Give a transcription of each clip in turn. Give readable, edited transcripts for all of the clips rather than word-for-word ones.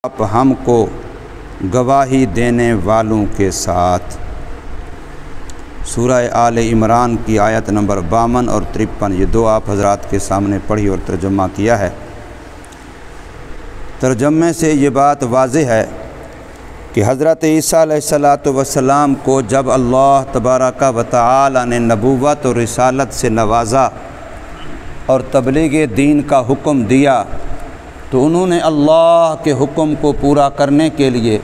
آپ ہم کو گواہی دینے والوں کے ساتھ۔ سورہ آل عمران کی آیت نمبر 52 اور 53، یہ دو آپ حضرات کے سامنے پڑھی اور ترجمہ کیا ہے۔ ترجمے سے یہ بات واضح ہے کہ حضرت عیسیٰ علیہ السلام کو جب اللہ تبارک و تعالی نے نبوت اور رسالت سے نوازا اور تبلیغ دین کا حکم دیا تو انہوں نے اللہ کے حکم کو پورا کرنے کے لیے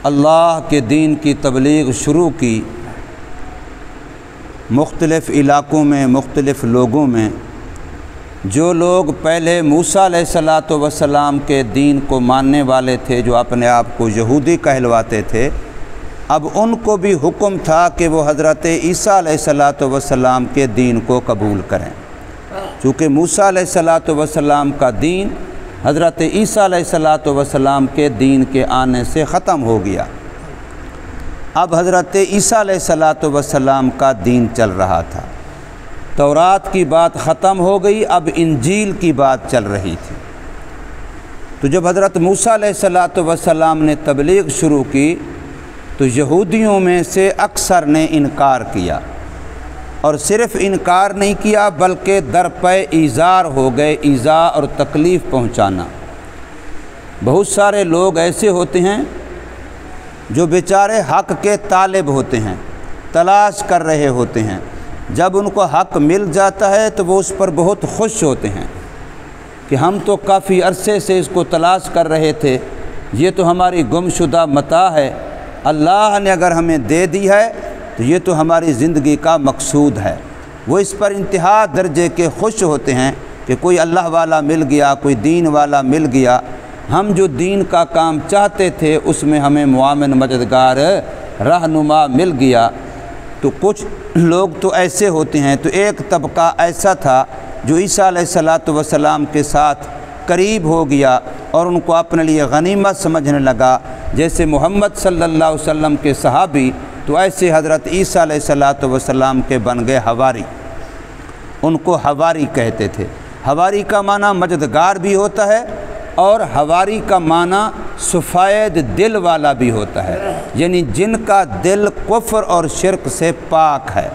اللہ کے دین کی تبلیغ شروع کی۔ مختلف علاقوں میں مختلف لوگوں میں جو لوگ پہلے موسیٰ علیہ السلام کے دین کو ماننے والے تھے، جو اپنے آپ کو یہودی کہلواتے تھے، اب ان کو بھی حکم تھا کہ وہ حضرت عیسیٰ علیہ السلام کے دین کو قبول کریں، چونکہ موسیٰ علیہ السلام کا دین حضرت عیسیٰ علیہ السلام کے دین کے آنے سے ختم ہو گیا۔ اب حضرت عیسیٰ علیہ السلام کا دین چل رہا تھا۔ تورات کی بات ختم ہو گئی، اب انجیل کی بات چل رہی تھی۔ تو جب حضرت موسیٰ علیہ السلام نے تبلیغ شروع کی تو یہودیوں میں سے اکثر نے انکار کیا، اور صرف انکار نہیں کیا بلکہ درپے ایذار ہو گئے، ایذا اور تکلیف پہنچانا۔ بہت سارے لوگ ایسے ہوتے ہیں جو بیچارے حق کے طالب ہوتے ہیں، تلاش کر رہے ہوتے ہیں، جب ان کو حق مل جاتا ہے تو وہ اس پر بہت خوش ہوتے ہیں کہ ہم تو کافی عرصے سے اس کو تلاش کر رہے تھے، یہ تو ہماری گمشدہ متاع ہے، اللہ نے اگر ہمیں دے دی ہے تو یہ تو ہماری زندگی کا مقصود ہے۔ وہ اس پر انتہا درجے کے خوش ہوتے ہیں کہ کوئی اللہ والا مل گیا، کوئی دین والا مل گیا، ہم جو دین کا کام چاہتے تھے اس میں ہمیں معاون مددگار رہنما مل گیا۔ تو کچھ لوگ تو ایسے ہوتے ہیں، تو ایک طبقہ ایسا تھا جو عیسیٰ علیہ السلام کے ساتھ قریب ہو گیا اور ان کو اپنے لیے غنیمت سمجھنے لگا، جیسے محمد صلی اللہ علیہ وسلم کے صحابی، تو ایسے حضرت عیسیٰ علیہ السلام کے بن گئے حواری۔ ان کو حواری کہتے تھے۔ حواری کا معنی مددگار بھی ہوتا ہے، اور حواری کا معنی سفید دل والا بھی ہوتا ہے، یعنی جن کا دل کفر اور شرک سے پاک ہے،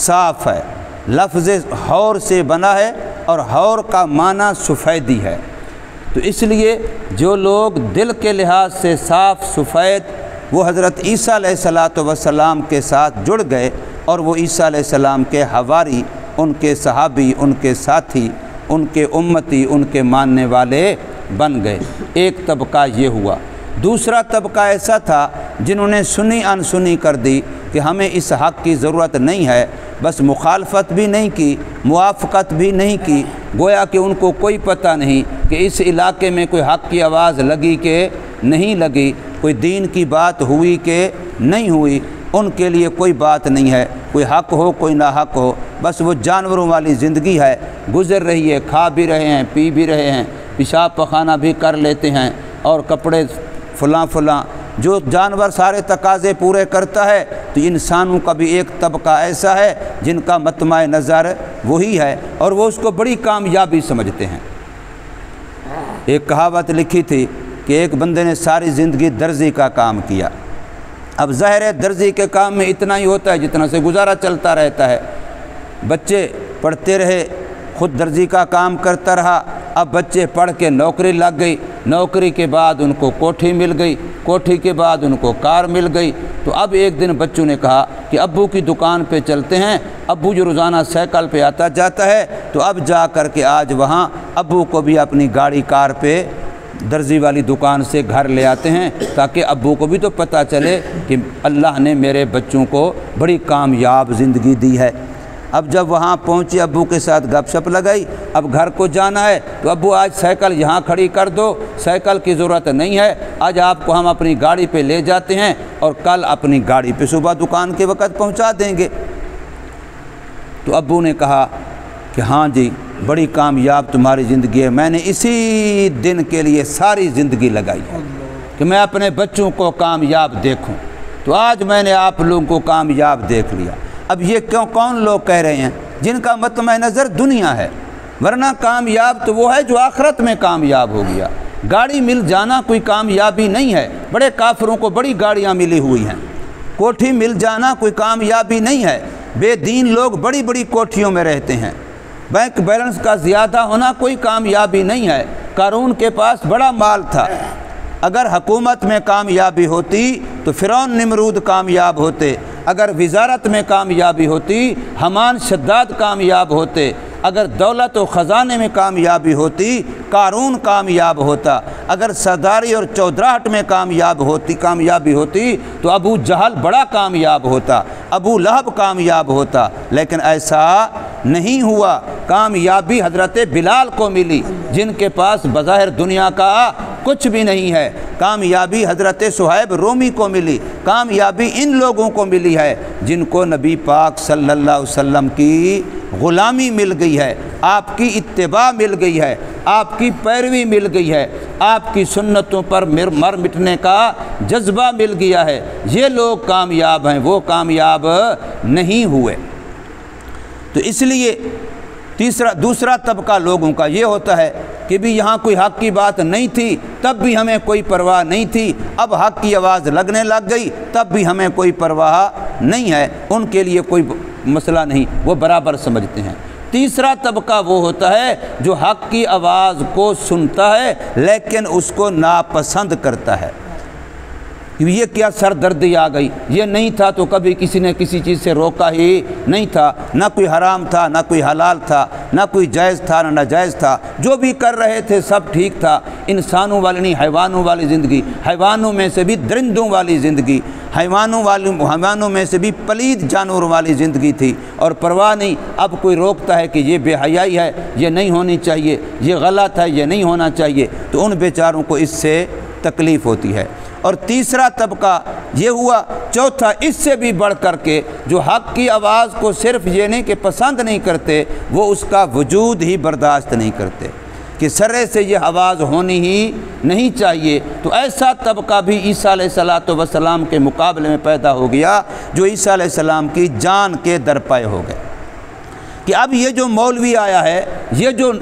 صاف ہے۔ لفظ حور سے بنا ہے اور حور کا معنی سفیدی ہے، تو اس لیے جو لوگ دل کے لحاظ سے صاف سفید، وہ حضرت عیسیٰ علیہ السلام کے ساتھ جڑ گئے، اور وہ عیسیٰ علیہ السلام کے حواری، ان کے صحابی، ان کے ساتھی، ان کے امتی، ان کے ماننے والے بن گئے۔ ایک طبقہ یہ ہوا۔ دوسرا طبقہ ایسا تھا جنہوں نے سنی انسنی کر دی کہ ہمیں اس حق کی ضرورت نہیں ہے، بس مخالفت بھی نہیں کی، موافقت بھی نہیں کی، گویا کہ ان کو کوئی پتہ نہیں کہ اس علاقے میں کوئی حق کی آواز لگی کہ نہیں لگی، کوئی دین کی بات ہوئی کہ نہیں ہوئی، ان کے لیے کوئی بات نہیں ہے، کوئی حق ہو کوئی ناحق ہو، بس وہ جانوروں والی زندگی ہے، گزر رہی ہے، کھا بھی رہے ہیں، پی بھی رہے ہیں، پیشاب پخانہ بھی کر لیتے ہیں، اور کپڑے فلاں جو جانور سارے تقاضے پورے کرتا ہے، تو انسانوں کا بھی ایک طبقہ ایسا ہے جن کا مطمع نظر وہی ہے، اور وہ اس کو بڑی کامیابی سمجھتے ہیں۔ ایک کہاوت لکھی تھی کہ ایک بندے نے ساری زندگی درزی کا کام کیا۔ اب ظاہر ہے درزی کے کام میں اتنا ہی ہوتا ہے جتنا سے گزارا چلتا رہتا ہے۔ بچے پڑھتے رہے، خود درزی کا کام کرتا رہا، اب بچے پڑھ کے نوکری لگ گئی، نوکری کے بعد ان کو کوٹھی مل گئی، کوٹھی کے بعد ان کو کار مل گئی، تو اب ایک دن بچوں نے کہا کہ ابو کی دکان پہ چلتے ہیں، ابو جو روزانہ سائیکل پہ آتا جاتا ہے، تو اب جا کر کے آج وہاں ابو کو بھی اپنی گاڑی کار پہ درزی والی دکان سے گھر لے آتے ہیں، تاکہ ابو کو بھی تو پتہ چلے کہ اللہ نے میرے بچوں کو بڑی کامیاب زندگی دی ہے۔ اب جب وہاں پہنچے، ابو کے ساتھ گپ شپ لگائی، اب گھر کو جانا ہے، تو ابو آج سائیکل یہاں کھڑی کر دو، سائیکل کی ضرورت نہیں ہے، آج آپ کو ہم اپنی گاڑی پہ لے جاتے ہیں اور کل اپنی گاڑی پہ صبح دکان کے وقت پہنچا دیں گے۔ تو ابو نے کہا کہ ہاں جی، بڑی کامیاب تمہاری زندگی ہے، میں نے اسی دن کے لیے ساری زندگی لگائی ہے کہ میں اپنے بچوں کو کامیاب دیکھوں، تو آج میں نے آپ لوگوں کو کامیاب دیکھ لیا۔ اب یہ کون لوگ کہہ رہے ہیں جن کا مطمع نظر دنیا ہے، ورنہ کامیاب تو وہ ہے جو آخرت میں کامیاب ہو گیا۔ گاڑی مل جانا کوئی کامیابی نہیں ہے، بڑے کافروں کو بڑی گاڑیاں ملی ہوئی ہیں۔ کوٹھی مل جانا کوئی کامیابی نہیں ہے، بے دین لوگ بڑی بڑی کوٹھیوں میں رہتے ہیں۔ بینک بیلنس کا زیادہ ہونا کوئی کامیابی نہیں ہے۔ قارون کے پاس بڑا مال تھا، اگر حکومت میں کامیابی ہوتی تو فرعون نمرود کامیاب ہوتے، اگر وزارت میں کامیابی ہوتی حمان شداد کامیاب ہوتے، اگر دولت و خزانے میں کامیابی ہوتی قارون کامیاب ہوتا، اگر سرداری اور چودراہٹ میں کامیابی ہوتی تو ابو جہل بڑا کامیاب ہوتا، ابو لہب کامیاب ہوتا، لیکن ایسا نہیں ہوا۔ کامیابی حضرت بلال کو ملی جن کے پاس بظاہر دنیا کا کچھ بھی نہیں ہے، کامیابی حضرت صہیب رومی کو ملی، کامیابی ان لوگوں کو ملی ہے جن کو نبی پاک صلی اللہ علیہ وسلم کی غلامی مل گئی ہے، آپ کی اتباع مل گئی ہے، آپ کی پیروی مل گئی ہے، آپ کی سنتوں پر مر مٹنے کا جذبہ مل گیا ہے، یہ لوگ کامیاب ہیں، وہ کامیاب نہیں ہوئے۔ تو اس لیے دوسرا طبقہ لوگوں کا یہ ہوتا ہے کہ بھی یہاں کوئی حق کی بات نہیں تھی تب بھی ہمیں کوئی پرواہ نہیں تھی، اب حق کی آواز لگنے لگ گئی تب بھی ہمیں کوئی پرواہ نہیں ہے، ان کے لیے کوئی مسئلہ نہیں، وہ برابر سمجھتے ہیں۔ تیسرا طبقہ وہ ہوتا ہے جو حق کی آواز کو سنتا ہے لیکن اس کو ناپسند کرتا ہے۔ یہ کیا سردردی آ گئی، یہ نہیں تھا تو کبھی کسی نے کسی چیز سے روکا ہی نہیں تھا، نہ کوئی حرام تھا نہ کوئی حلال تھا، نہ کوئی جائز تھا نہ ناجائز تھا، جو بھی کر رہے تھے سب ٹھیک تھا۔ انسانوں والی نہیں، حیوانوں والی زندگی، حیوانوں میں سے بھی درندوں والی زندگی، حیوانوں میں سے بھی پلید جانور والی زندگی تھی، اور پرواہ نہیں۔ اب کوئی روکتا ہے کہ یہ بے حیائی ہے، یہ نہیں ہونی چاہیے، یہ غلط ہے، یہ نہیں ہونا چاہیے، تو ان بیچاروں کو اس سے تکلیف ہوتی ہے۔ اور تیسرا طبقہ یہ ہوا، چوتھا اس سے بھی بڑھ کر کے جو حق کی آواز کو صرف یہ نہیں کہ پسند نہیں کرتے، وہ اس کا وجود ہی برداشت نہیں کرتے کہ سرے سے یہ آواز ہونی ہی نہیں چاہیے۔ تو ایسا طبقہ بھی عیسیٰ علیہ السلام کے مقابلے میں پیدا ہو گیا جو عیسیٰ علیہ السلام کی جان کے درپے ہو گئے کہ اب یہ جو مولوی آیا ہے، یہ جو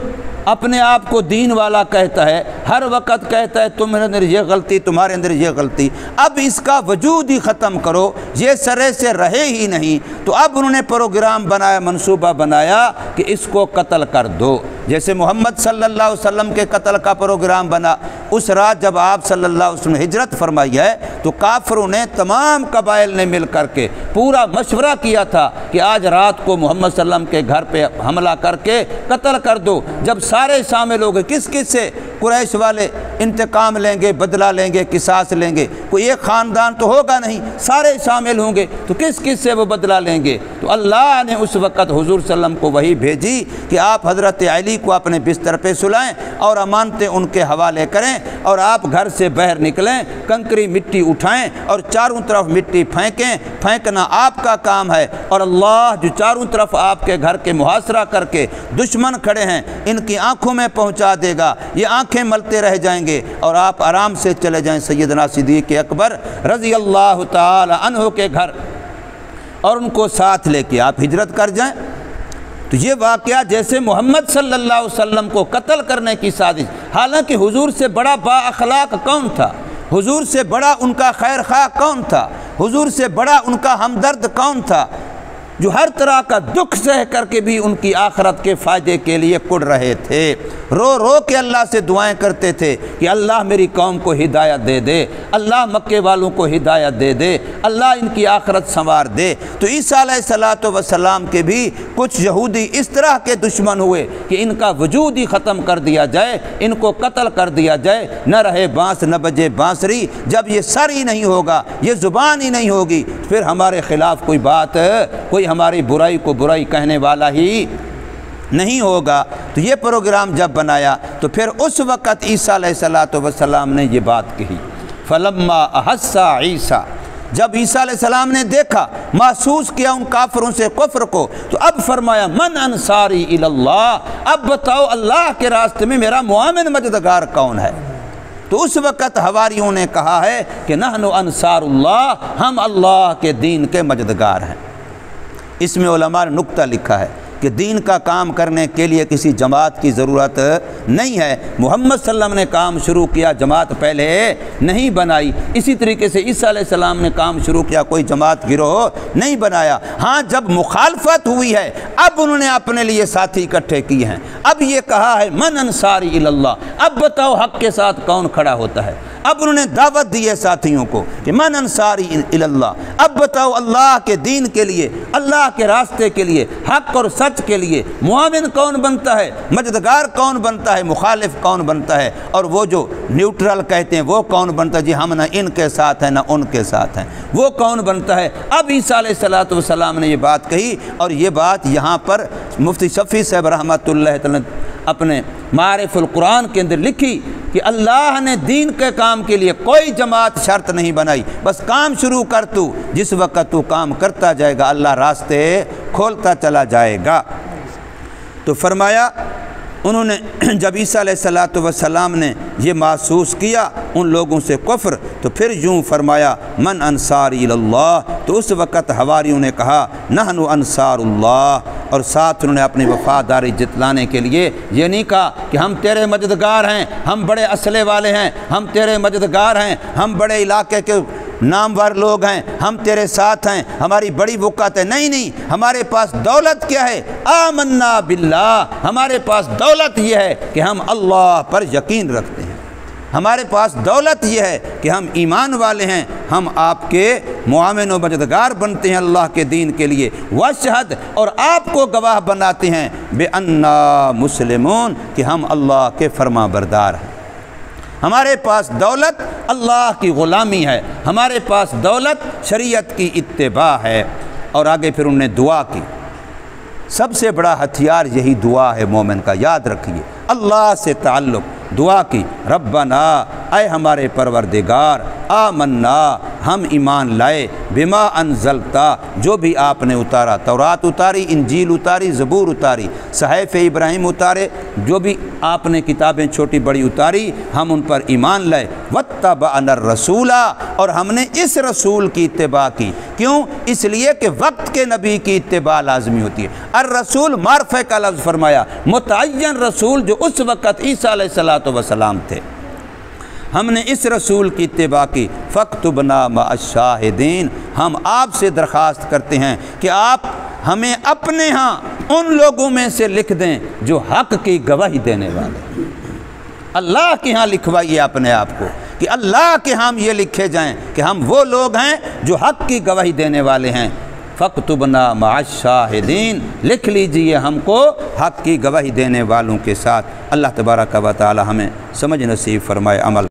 اپنے آپ کو دین والا کہتا ہے، ہر وقت کہتا ہے تمہارے اندر یہ غلطی، تمہارے اندر یہ غلطی، اب اس کا وجود ہی ختم کرو، یہ سرے سے رہے ہی نہیں۔ تو اب انہوں نے پروگرام بنایا، منصوبہ بنایا کہ اس کو قتل کر دو، جیسے محمد صلی اللہ علیہ وسلم کے قتل کا پروگرام بنا۔ اس رات جب آپ صلی اللہ علیہ وسلم نے ہجرت فرمائی ہے تو کافروں نے، تمام قبائل نے مل کر کے پورا مشورہ کیا تھا کہ آج رات کو محمد صلی اللہ علیہ وسلم کے گھر پہ حملہ کر کے قتل کر دو۔ جب سارے شامل ہو گئے، کس کس سے؟ قریش والے انتقام لیں گے، بدلہ لیں گے، قصاص لیں گے، کوئی ایک خاندان تو ہوگا نہیں، سارے شامل ہوں گے، تو کس کس سے وہ بدلہ لیں گے؟ تو اللہ نے اس وقت حضور صلی اللہ علیہ وسلم کو وحی بھیجی کہ آپ حضرت علی کو اپنے بستر پہ سلائیں اور امانتیں ان کے حوالے کریں، اور آپ گھر سے باہر نکلیں، کنکری مٹی اٹھائیں اور چاروں طرف مٹی پھینکیں، پھینکنا آپ کا کام ہے، اور اللہ جو چاروں طرف آپ کے گھر کے محاصرہ کر کے دشمن کھڑے ہیں ان کی آنکھوں میں پہنچا دے گا، یہ آنکھیں ملتے رہ جائیں گے اور آپ آرام سے چلے جائیں سیدنا صدیق اکبر رضی اللہ تعالی عنہ کے گھر، اور ان کو ساتھ لے کے آپ ہجرت کر جائیں۔ تو یہ واقعہ جیسے محمد صلی اللہ علیہ وسلم کو قتل کرنے کی سازش، حالانکہ حضور سے بڑا با اخلاق کون تھا، حضور سے بڑا ان کا خیر خواہ کون تھا، حضور سے بڑا ان کا ہمدرد کون تھا، جو ہر طرح کا دکھ سہ کر کے بھی ان کی آخرت کے فائدے کے لیے کڑ رہے تھے، رو رو کے اللہ سے دعائیں کرتے تھے کہ اللہ میری قوم کو ہدایت دے دے، اللہ مکے والوں کو ہدایت دے دے، اللہ ان کی آخرت سنوار دے۔ تو عیسیٰ علیہ السلام کے بھی کچھ یہودی اس طرح کے دشمن ہوئے کہ ان کا وجود ہی ختم کر دیا جائے، ان کو قتل کر دیا جائے، نہ رہے بانس نہ بجے بانسری۔ جب یہ سر ہی نہیں ہوگا، یہ زبان ہی نہیں ہوگی، پھر ہمارے خلاف کوئی بات، کوئی ہماری برائی کو برائی کہنے والا ہی نہیں ہوگا۔ تو یہ پروگرام جب بنایا تو پھر اس وقت عیسیٰ علیہ السلام نے یہ بات کہی، فلما احس عیسیٰ، جب عیسیٰ علیہ السلام نے دیکھا، محسوس کیا ان کافروں سے کفر کو، تو اب فرمایا من انصاری الی اللہ، اب بتاؤ اللہ کے راستے میں میرا معاون مددگار کون ہے؟ تو اس وقت حواریوں نے کہا ہے کہ نحن انصار اللہ، ہم اللہ کے دین کے مددگار ہیں۔ اس میں علماء نے نکتہ لکھا ہے کہ دین کا کام کرنے کے لیے کسی جماعت کی ضرورت نہیں ہے۔ محمد صلی اللہ علیہ وسلم نے کام شروع کیا، جماعت پہلے نہیں بنائی۔ اسی طریقے سے عیسیٰ علیہ السلام نے کام شروع کیا، کوئی جماعت گروہ نہیں بنایا۔ ہاں جب مخالفت ہوئی ہے اب انہوں نے اپنے لیے ساتھی اکٹھے کیے ہیں۔ اب یہ کہا ہے من انصاری اللہ، اب بتاؤ حق کے ساتھ کون کھڑا ہوتا ہے۔ اب انہوں نے دعوت دی ہے ساتھیوں کو کہ من انصاری اللہ، اب بتاؤ اللہ کے دین کے لیے، اللہ کے راستے کے لیے، حق اور سچ کے لیے معاون کون بنتا ہے، مددگار کون بنتا ہے، مخالف کون بنتا ہے، اور وہ جو نیوٹرل کہتے ہیں وہ کون بنتا ہے، جی ہم نہ ان کے ساتھ ہیں نہ ان کے ساتھ ہیں، وہ کون بنتا ہے۔ اب عیسیٰ علیہ السلام نے یہ بات کہی، اور یہ بات یہاں پر مفتی شفیع صاحب رحمۃ اللہ تعالی اپنے معارف القرآن کے اندر لکھی کہ اللہ نے دین کے کام کے لیے کوئی جماعت شرط نہیں بنائی، بس کام شروع کر تو، جس وقت تو کام کرتا جائے گا اللہ راستے کھولتا چلا جائے گا۔ تو فرمایا انہوں نے جب عیسیٰ علیہ السلام نے یہ محسوس کیا ان لوگوں سے کفر، تو پھر یوں فرمایا من انصاری اللہ، تو اس وقت حواریوں نے کہا نحن انصار اللہ، اور ساتھ انہوں نے اپنی وفاداری جتلانے کے لیے یہ نہیں کہا کہ ہم تیرے مددگار ہیں، ہم بڑے اسلحے والے ہیں، ہم تیرے مددگار ہیں، ہم بڑے علاقے کے نامور لوگ ہیں، ہم تیرے ساتھ ہیں، ہماری بڑی وقت ہے۔ نہیں، ہمارے پاس دولت کیا ہے، آمنا باللہ، ہمارے پاس دولت یہ ہے کہ ہم اللہ پر یقین رکھتے ہیں، ہمارے پاس دولت یہ ہے کہ ہم ایمان والے ہیں، ہم آپ کے معاون و مددگار بنتے ہیں اللہ کے دین کے لیے، واشہد، اور آپ کو گواہ بناتے ہیں بأننا مسلمون، کہ ہم اللہ کے فرما بردار ہیں۔ ہمارے پاس دولت اللہ کی غلامی ہے، ہمارے پاس دولت شریعت کی اتباع ہے۔ اور آگے پھر انہوں نے دعا کی، سب سے بڑا ہتھیار یہی دعا ہے مومن کا، یاد رکھیے، اللہ سے تعلق دعا کی، ربنا، اے ہمارے پروردگار، آمنا، ہم ایمان لائے، بما انزلتا، جو بھی آپ نے اتارا، تورات اتاری، انجیل اتاری، زبور اتاری، صحیفہ ابراہیم اتارے، جو بھی آپ نے کتابیں چھوٹی بڑی اتاری، ہم ان پر ایمان لائے، واتبعنا الرسول، اور ہم نے اس رسول کی اتباع کی۔ کیوں؟ اس لیے کہ وقت کے نبی کی اتباع لازمی ہوتی ہے۔ الرسول معرفہ کا لفظ فرمایا، متعین رسول جو اس وقت عیسیٰ علیہ السلام تھے، ہم نے اس رسول کی اتباع کی۔ فاکتبنا مع الشاہدین، ہم آپ سے درخواست کرتے ہیں کہ آپ ہمیں اپنے ہاں ان لوگوں میں سے لکھ دیں جو حق کی گواہی دینے والے۔ اللہ کے ہاں لکھوائیے اپنے آپ کو کہ اللہ کے ہاں یہ لکھے جائیں کہ ہم وہ لوگ ہیں جو حق کی گواہی دینے والے ہیں۔ فاکتبنا مع الشاہدین، لکھ لیجئے ہم کو حق کی گواہی دینے والوں کے ساتھ۔ اللہ تبارک و تعالی ہمیں سمجھ نصیب فرمائے، عمل